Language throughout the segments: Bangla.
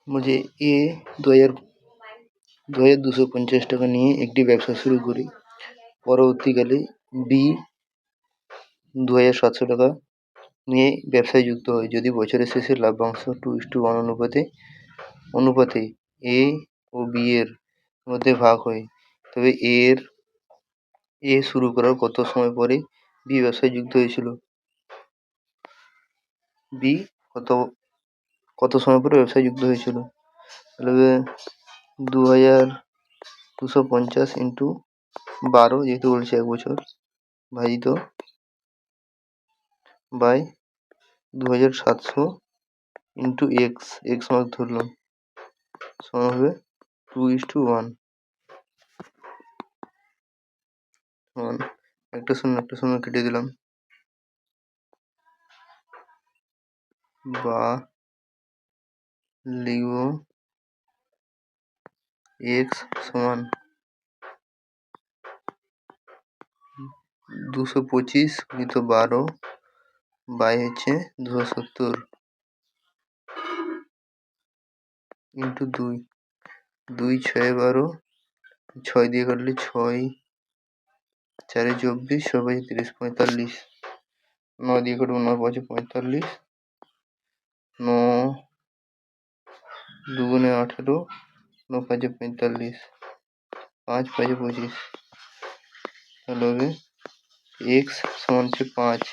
বলছে এ 2250 টাকা নিয়ে একটি ব্যবসা শুরু করে পরবর্তীকালে বি 2700 টাকা নিয়ে ব্যবসায় যুক্ত হয়। যদি বছরের শেষে লভ্যাংশ 2:1 অনুপাতে এ ও বি এর মধ্যে ভাগ হয়, তবে এ শুরু করার কত সময় পরে বি ব্যবসায় যুক্ত হয়েছিল? বি কত সময় পরে ব্যবসায় যুক্ত হয়েছিল? তাহলে 2250 ইন্টু 12, যেহেতু বলছে 1 বছর, ভাজিত বাই 2700 ইন্টু এক্স মার্ক ধরলাম, সমান হবে 2:1। একটা শূন্য কেটে দিলাম, বা লিখব এক্স সমান 225 গুণিত 12 বাই হচ্ছে 270 ইন্টু 2, 2 6 12, 6 দিয়ে কাটলে 6 4 24, 6 5 30, 45, 9 দিয়ে কাটবো 9 5 45, 9 2 18, 9 5 45, 5 5 25, তাহলে হবে এক্স সমান হচ্ছে 5।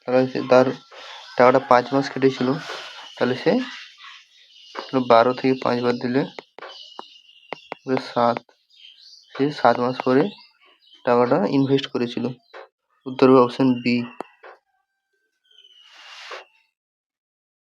তাহলে তার টাকাটা 5 মাস কেটেছিল, তাহলে সে 12 থেকে 5 বাদ দিলে 7, সে 7 মাস পরে টাকাটা ইনভেস্ট করেছিল। উত্তর হবে অপশন বি।